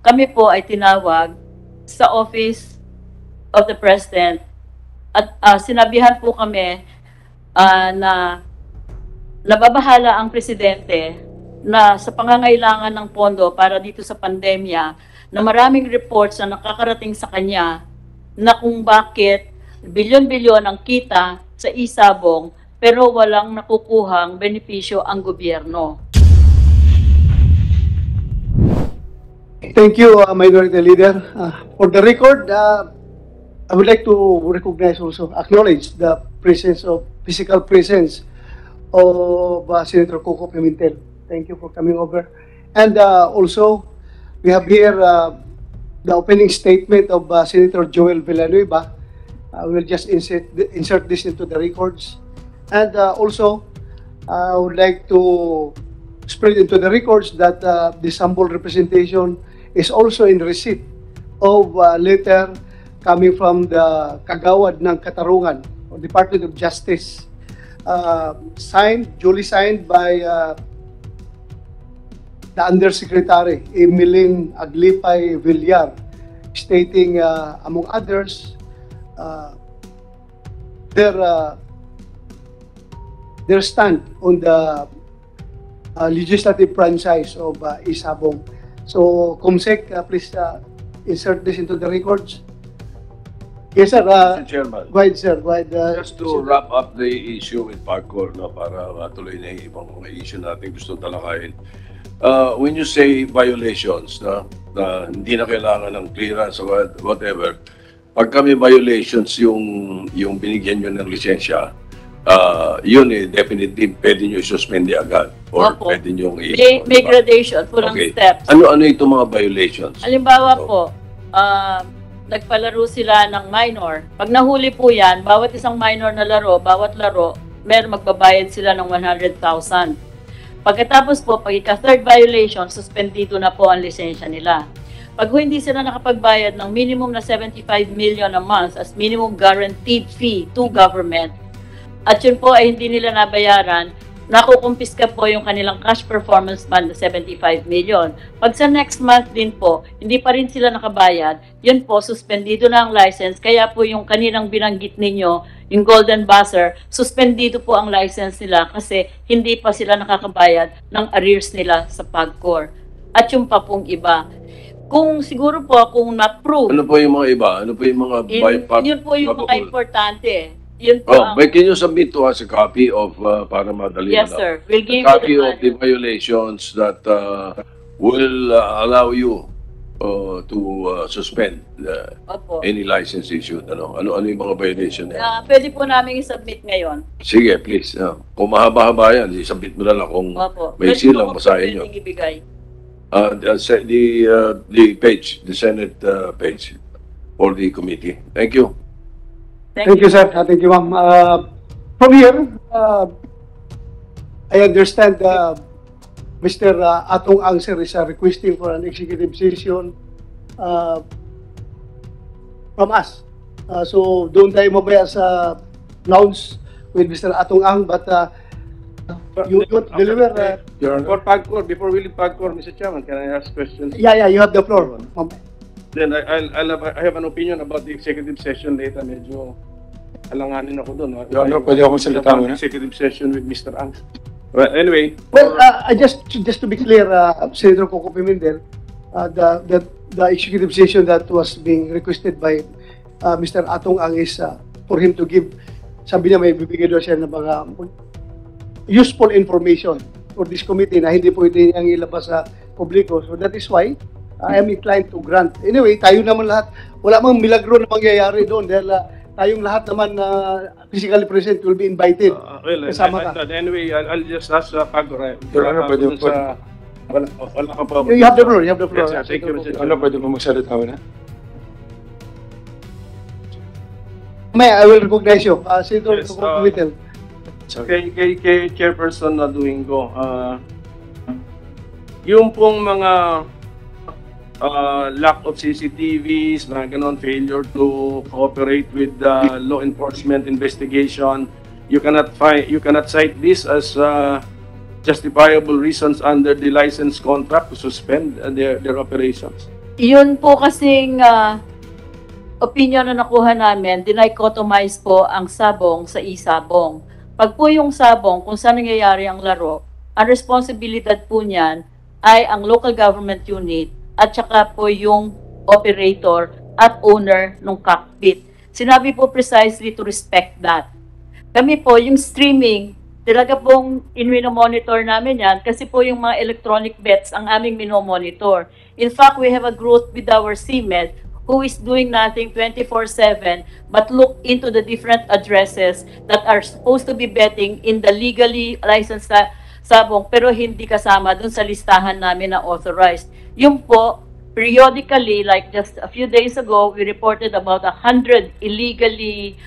kami po ay tinawag sa Office of the President at sinabihan po kami na nababahala ang Presidente na sa pangangailangan ng pondo para dito sa pandemya, na maraming reports na nakakarating sa kanya na kung bakit bilyon-bilyon ang kita sa isabong pero walang nakukuhang benepisyo ang gobyerno. Thank you, Minority Leader. For the record, I would like to recognize also, acknowledge the physical presence of Senator Coco Pimentel. Thank you for coming over. And also, we have here the opening statement of Senator Joel Villanueva. We'll just insert this into the records. And also, I would like to spread into the records that this humble representation is also in receipt of a letter coming from the Kagawad ng Katarungan, or Department of Justice, duly signed by the Undersecretary Emeline Aglipay Villar, stating, among others, their stand on the legislative franchise of Isabong. So, Comsec, please insert this into the records. Yes, sir. Mr. Chairman, Go ahead, sir. Go ahead, just to wrap up the issue with Pagcor, no, para matuloy na yung ibang mga issue natin gusto talakayin. When you say violations, no, na hindi na kailangan ng clearance or whatever, pag kami violations yung binigyan nyo ng lisensya, yun definitely pwede nyo i-suspend agad or Opo. pwede nyo May gradation po ng steps. Ano itong mga violations? Halimbawa po, nagpalaro sila ng minor. Pag nahuli po yan, bawat isang minor na laro, bawat laro, magbabayad sila ng 100,000. Pagkatapos po, pag ika-third violation, suspendido na po ang lisensya nila. Pag hindi sila nakapagbayad ng minimum na 75 million a month as minimum guaranteed fee to government, at yun po ay hindi nila nabayaran, nakukumpiska po yung kanilang cash performance fund na 75 million. Pag sa next month din po, hindi pa rin sila nakabayad, yun po, suspendido na ang license. Kaya po yung kaninang binanggit ninyo, yung Golden Buzzer, suspendido po ang license nila kasi hindi pa sila nakakabayad ng arrears nila sa Pagcor. At yung pa pong iba. Kung siguro po, kung na-prove, Ano po yung mga iba? Ano po yung mga yun po yung mga importante. Yun po ang, but can you submit to us a copy of, para madali yes na lang? sir, we'll give A copy you of the violations that will allow you to suspend Opo. any license issued. Ano yung mga violation na? Pwede po namin i-submit ngayon. Sige, please. Kung mahaba-haba yan, i-submit mo na lang. Kung Opo. may Pwede silang po basahin nyo. pwedeng ibigay. The page, the Senate page for the committee. Thank you. Thank you, sir. Thank you, ma'am. From here, I understand Mr. Atong Ang, sir, is requesting for an executive session from us. So, doon tayo mabaya sa lounge with Mr. Atong Ang, but you deliver. For Pagcor, before we leave Pagcor, Mr. Chairman, can I ask questions? Yeah, you have the floor, ma'am. Then I have an opinion about the executive session later. Medyo alanganin ako doon. Your Honor, pwede akong salita muna? Executive session with Mr. Ang. Well, anyway. Well, just to be clear, Senator Coco Pimentel, the executive session that was being requested by Mr. Atong Ang is for him to give, sabi niya may bibigay doon siya ng mga useful information for this committee na hindi pwede niyang ilabas sa publiko. So that is why I am inclined to grant. Anyway, tayo naman lahat, wala mang milagro na mangyayari doon dahil tayong lahat naman physically present will be invited. Kasama ka. Anyway, I'll just ask Pagcor. Your Honor, pwede po. Wala ka pa. You have the floor. You have the floor. Yes, thank you, Mr. Your Honor, pwede po magsalita muna? May, I will recognize you. Senator Yes, Coco Pimentel. Kay Chairperson na Domingo, yung pong mga lack of CCTVs, mga ganon, failure to cooperate with the law enforcement investigation, you cannot cite this as justifiable reasons under the license contract to suspend their operations. Yun po kasing opinion na nakuha namin, dinichotomize po ang sabong sa isabong. Pag po yung sabong, kung saan nangyayari ang laro, ang responsibilidad po niyan ay ang local government unit at saka po yung operator at owner ng cockpit. Sinabi po precisely to respect that. Kami po, yung streaming, talaga pong in-monitor namin yan kasi po yung mga electronic bets ang aming minomonitor. In fact, we have a group with our CMED who is doing nothing 24/7 but look into the different addresses that are supposed to be betting in the legally licensed sabong pero hindi kasama dun sa listahan namin na authorized. Yung po, periodically, like just a few days ago, we reported about 100 illegally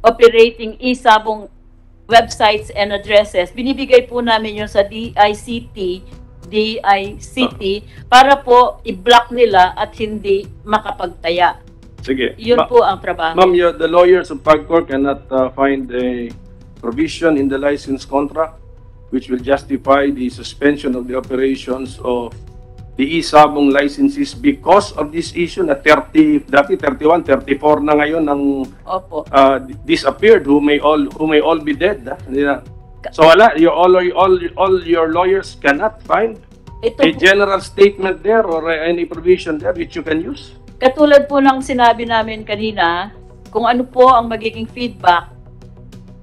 operating e-sabong websites and addresses. Binibigay po namin yun sa DICT para po i-block nila at hindi makapagtaya. Sige. Yun po ang trabaho. Ma'am, the lawyers of PAGCOR cannot find a provision in the license contract which will justify the suspension of the operations of the e-sabong licenses because of this issue na 30, dati 31, 34 na ngayon ang Opo. disappeared who may all be dead. So wala, all your lawyers cannot find Ito a po, general statement there or any provision there which you can use. katulad po ng sinabi namin kanina, kung ano po ang magiging feedback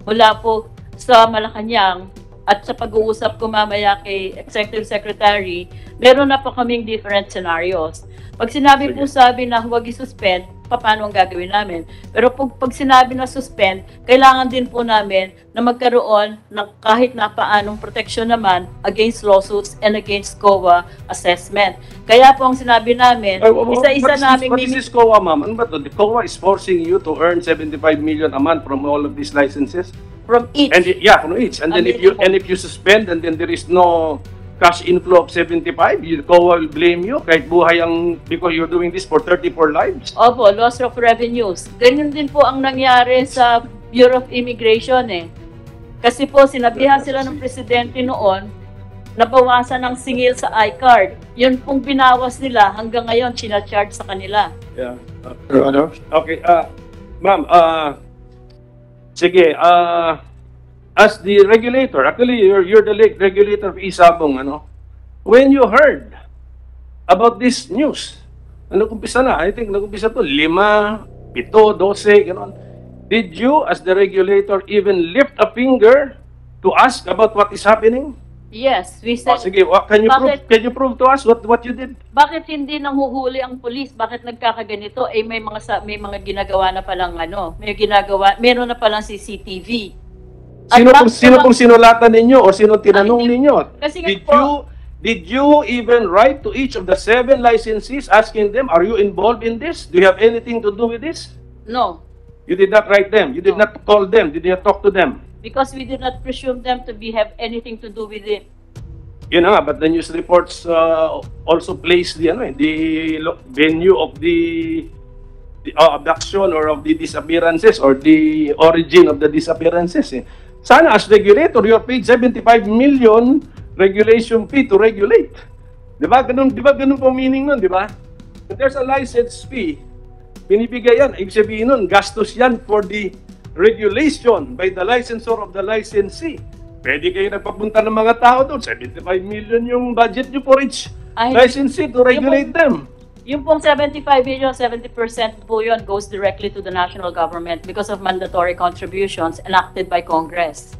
mula po sa Malacanang at sa pag-uusap ko mamaya kay Executive Secretary, meron na po kaming different scenarios. Pag sinabi po sabi na huwag i-suspend, paano ang gagawin namin? Pero pag sinabi na suspend, kailangan din po namin na magkaroon ng kahit na paanong protection naman against lawsuits and against COA assessment. Kaya po ang sinabi namin, isa-isa namin... What is this COA, ma'am? Ano ba to? The COA is forcing you to earn 75 million a month from all of these licenses? From each. And from each. And then if you suspend and then there is no cash inflow of 75, you COA will blame you kahit buhay ang because you're doing this for 34 lives. Opo, loss of revenues. Ganyan din po ang nangyari sa Bureau of Immigration eh. Kasi po sinabihan sila ng presidente noon nabawasan ng singil sa iCard. Yun pong binawas nila hanggang ngayon charge sa kanila. Yeah. Your Honor? Okay, ma'am, sige, as the regulator, actually you're the regulator of e-sabong, ano? When you heard about this news, nag-umpisa na, I think nag-umpisa to, 5, 7, 12, gano'n. Did you, as the regulator, even lift a finger to ask about what is happening? Yes, we said, Sige, can you prove to us what you did? bakit hindi nanghuhuli ang pulis? Bakit nagkakaganito? Eh may mga ginagawa na palang meron na palang CCTV. Sino pong sinulatan ninyo o sino tinanong ninyo? Kasi nga po, Did you even write to each of the 7 licensees asking them, are you involved in this? Do you have anything to do with this? no. You did not write them. You did not call them. Did you not talk to them? Because we did not presume them to have anything to do with it. Yun na nga, but the news reports also place the venue of the abduction or of the disappearances or the origin of the disappearances. Sana as regulator, you are paid 75 million regulation fee to regulate. Di ba ganun po meaning nun, di ba? If there's a license fee, binibigay yan. Ibig sabihin nun, gastos yan for the regulation by the licensor of the licensee. Pwede kayo nagpapunta ng mga tao doon. 75 million yung budget nyo for each licensee to regulate them. Yung pong 75 million, 70% po yun goes directly to the national government because of mandatory contributions enacted by Congress.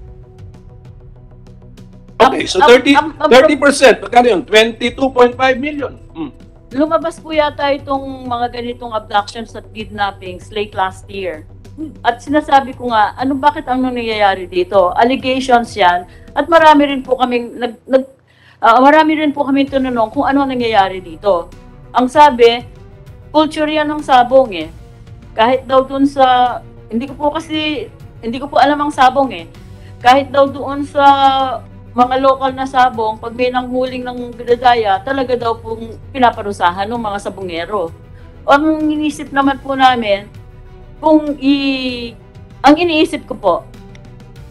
Okay, so 30%. Magkano yun? 22.5 million. Lumabas po yata itong mga ganitong abductions at kidnappings late last year. At sinasabi ko nga, bakit ang nangyayari dito? Allegations yan. At marami rin po kaming tinanong kung ano nangyayari dito. Ang sabi, culture yan ng sabong eh. Kahit daw dun sa, hindi ko po alam ang sabong eh. Kahit daw doon sa mga local na sabong, pag may nanghuling ng bidadaya, talaga daw pong pinaparusahan ng mga sabongero. Ang iniisip naman po namin, ang iniisip ko po,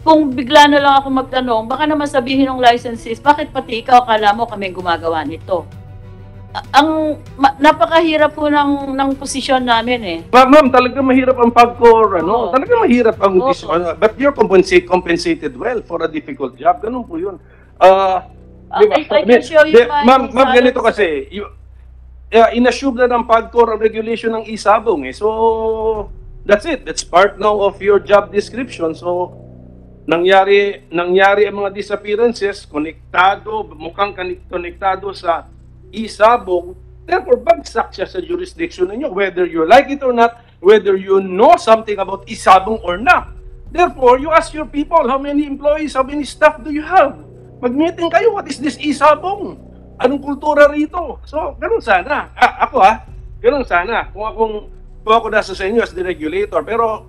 kung bigla na lang ako magtanong, baka naman sabihin ng licensees, bakit pati ikaw akala mo kami gumagawa nito? napakahirap po ng posisyon namin eh. Ma'am, talaga mahirap ang PAGCOR, Oo. talaga mahirap ang Oo. but you're compensated well for a difficult job. Ganun po yun. Di ba? I can show you my Ma'am, salaries. ganito kasi, inassume na ng PAGCOR ang regulation ng isabong eh. So, that's it. That's part now of your job description. So, nangyari ang mga disappearances, mukhang konektado sa isabong, therefore bagsak siya sa jurisdiction ninyo, whether you like it or not, whether you know something about isabong or not. Therefore, you ask your people, how many employees, how many staff do you have? Mag-meeting kayo, what is this isabong? Anong kultura rito? So, ganun sana. Ganun sana. Kung ako nasa sa inyo as the regulator. Pero,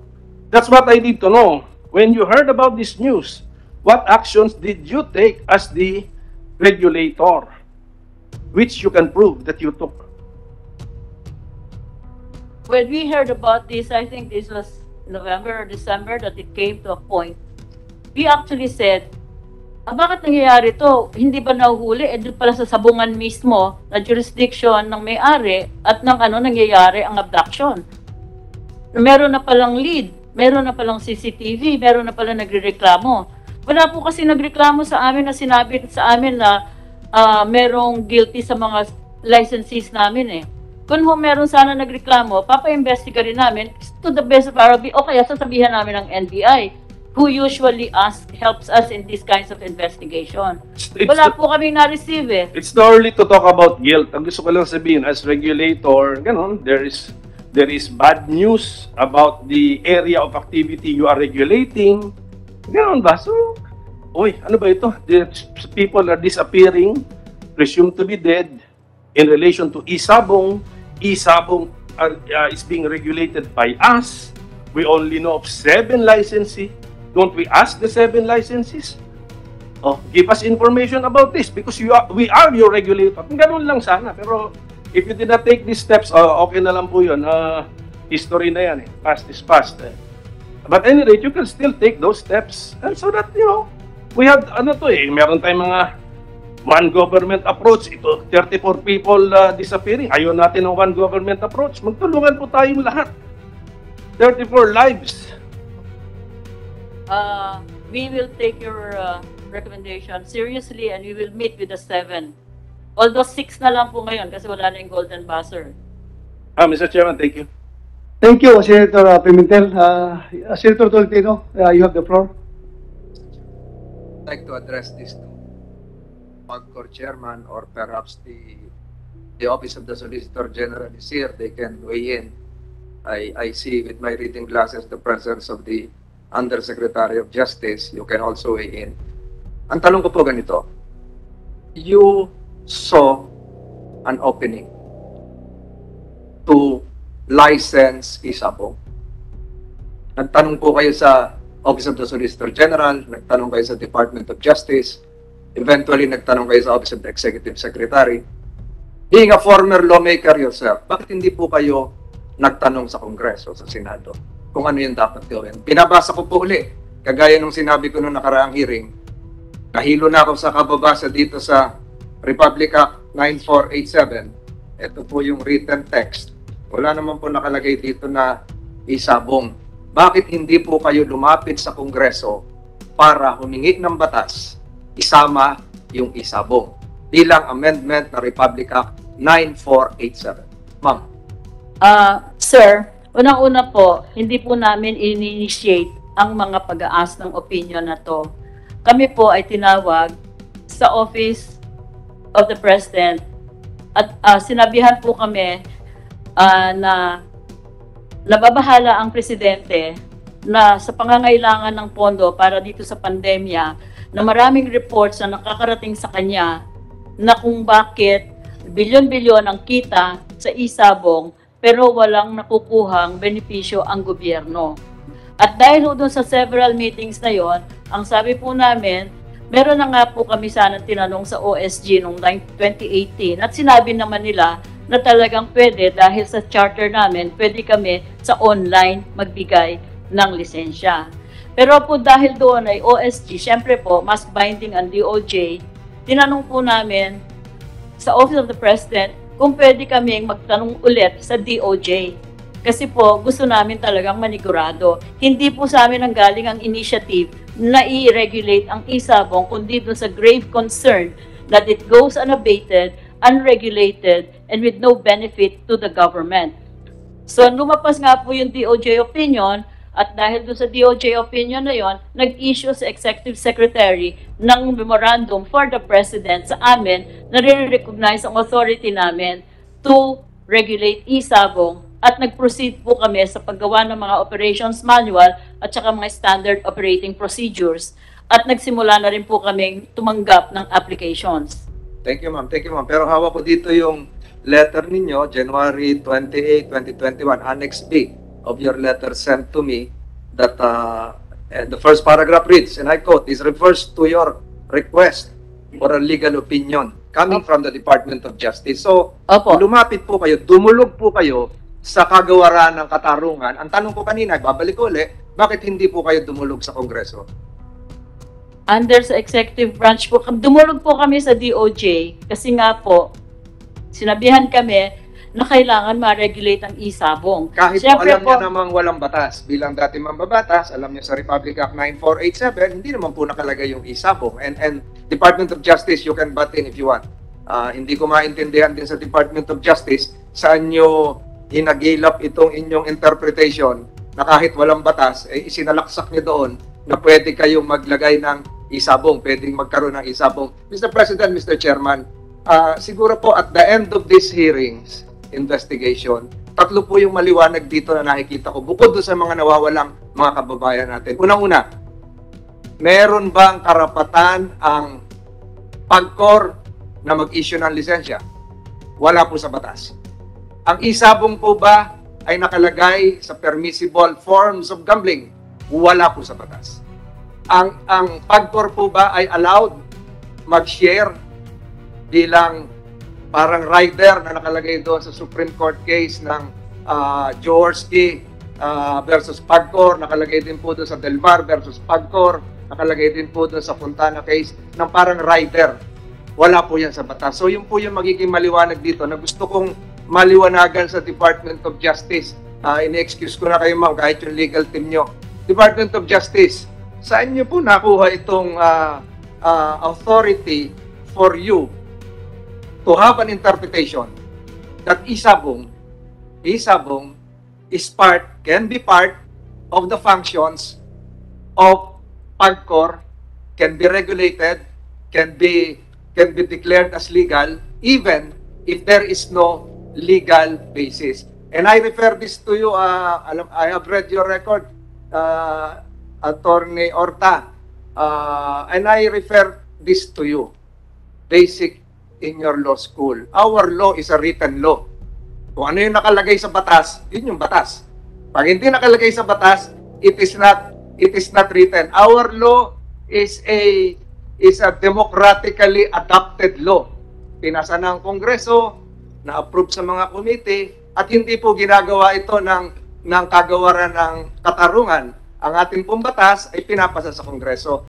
that's what I need to know. When you heard about this news, what actions did you take as the regulator? Which you can prove that you took. When we heard about this, I think this was November or December that it came to a point. We actually said, bakit nangyayari to? Hindi ba nahuhuli? Doon pala sa sabungan mismo na jurisdiction ng may-ari at ng nangyayari ang abduction. Meron na palang lead, meron na palang CCTV, meron na palang nagrereklamo. Wala po kasi nagreklamo sa amin na sinabi sa amin na merong guilty sa mga licensees namin eh. Kung meron sana nagreklamo, papa-investiga rin namin to the best of our ability. O kaya sasabihan namin ng NBI, who usually helps us in these kinds of investigation. Wala po kami na-receive eh. It's too early to talk about guilt. Ang gusto ko lang sabihin, as regulator, there is bad news about the area of activity you are regulating. Ganon ba? So, ano ba ito? The people are disappearing, presumed to be dead, in relation to isabong. Isabong is being regulated by us. We only know of 7 licensees. Don't we ask the 7 licensees? Give us information about this because we are your regulator. Ganun lang sana. Pero if you did not take these steps, okay na lang po yun. History na yan eh. Past is past. But at any rate, you can still take those steps. And so that, we have, meron tayong mga one government approach. Ito, 34 people disappearing. Ayaw natin ng one government approach. Magtulungan po tayong lahat. 34 lives. We will take your recommendation seriously and we will meet with the 7. Although 6 na lang po ngayon kasi wala na yung golden buzzer. Mr. Chairman, thank you. Thank you, Senator Pimentel. Senator Tolentino, you have the floor. I'd like to address this to PAGCOR chairman or perhaps the Office of the Solicitor General is here. They can weigh in. I see with my reading glasses the presence of the Undersecretary of Justice. You can also weigh in. Ang tanong ko po ganito. You saw an opening to license isabong. Nagtanong po kayo sa Office of the Solicitor General, nagtanong kayo sa Department of Justice, eventually nagtanong kayo sa Office of the Executive Secretary. Being a former lawmaker yourself, bakit hindi po kayo nagtanong sa Kongreso, sa Senado, kung ano yung dapat gawin? Pinabasa ko po uli, kagaya nung sinabi ko nung nakaraang hearing, nahilo na ako sa kababasa dito sa Republic Act 9487. Ito po yung written text. Wala naman po nakalagay dito na isabong. Bakit hindi po kayo lumapit sa Kongreso para humingi ng batas, isama yung isabong bilang amendment na Republic Act 9487? Ma'am. Sir, unang-una po, hindi po namin in-initiate ang mga pag-aas ng opinion na to. Kami po ay tinawag sa Office of the President at sinabihan po kami na nababahala ang Presidente na sa pangangailangan ng pondo para dito sa pandemya na maraming reports na nakakarating sa kanya na kung bakit bilyon-bilyon ang kita sa isabong pero walang nakukuhang benepisyo ang gobyerno. At dahil doon sa several meetings na yon, ang sabi po namin, meron na nga po kami sana tinanong sa OSG noong 2018 at sinabi naman nila na talagang pwede dahil sa charter namin, pwede kami sa online magbigay ng lisensya. Pero po dahil doon ay OSG, syempre po, mas binding ang DOJ, tinanong po namin sa Office of the President kung pwede kaming magtanong ulit sa DOJ. Kasi po, gusto namin talagang manigurado. Hindi po sa amin ang galing ang initiative na i-regulate ang isabong, kundi doon sa grave concern that it goes unabated, unregulated, and with no benefit to the government. So, lumabas nga po yung DOJ opinion, at dahil doon sa DOJ opinion na yon, nag-issue sa Executive Secretary ng memorandum for the President sa amin na re-recognize ang authority namin to regulate isabong, at nag-proceed po kami sa paggawa ng mga operations manual at saka mga standard operating procedures, at nagsimula na rin po kaming tumanggap ng applications. Thank you, ma'am. Thank you, ma'am. Pero hawak ko dito yung letter ninyo, January 28, 2021, Annex B of your letter sent to me, that the first paragraph reads, and I quote, "This refers to your request for a legal opinion coming from the Department of Justice." So, Opo. lumapit po kayo, dumulog po kayo sa kagawaran ng katarungan. Ang tanong ko kanina, babalik ko ulit, bakit hindi po kayo dumulog sa Kongreso? Under sa executive branch po, dumulog po kami sa DOJ kasi nga po, sinabihan kami na kailangan ma-regulate ang isabong. Kahit Siyempre po alam niya namang walang batas, bilang dati mambabatas, alam niya sa Republic Act 9487, hindi naman po nakalagay yung isabong. And Department of Justice, you can butt in if you want. Hindi ko maintindihan din sa Department of Justice saan nyo hinagilap itong inyong interpretation na kahit walang batas, isinalaksak niyo doon na pwede kayong maglagay ng isabong, pwedeng magkaroon ng isabong. Mr. President, Mr. Chairman, siguro po at the end of these hearings, investigation, tatlo po yung maliwanag dito na nakikita ko, bukod doon sa mga nawawalang mga kababayan natin. Unang-una, meron bang karapatan ang PAGCOR na mag-issue ng lisensya? Wala po sa batas. Ang isabong po ba ay nakalagay sa permissible forms of gambling? Wala po sa batas. Ang PAGCOR po ba ay allowed mag-share bilang parang rider na nakalagay doon sa Supreme Court case ng Jaworski versus PAGCOR, nakalagay din po doon sa Del Mar versus PAGCOR, nakalagay din po doon sa Fontana case ng parang rider. Wala po yan sa batas. So yun po yung magiging maliwanag dito na gusto kong maliwanagan sa Department of Justice. Ini-excuse ko na kayo, ma'am, kahit yung legal team nyo. Department of Justice, saan nyo po nakuha itong authority for you to have an interpretation that isabong is can be part of the functions of PAGCOR, can be regulated, can be declared as legal, even if there is no legal basis. And I refer this to you, I have read your record, Attorney Orta, and I refer this to you, basic in your law school. Our law is a written law. Kung ano yung nakalagay sa batas, yun yung batas. Pag hindi nakalagay sa batas, it is not written. Our law is a democratically adopted law. Pinasa ng Kongreso, na-approve sa mga committee, at hindi po ginagawa ito ng kagawaran ng katarungan. Ang ating pong batas ay pinapasa sa Kongreso.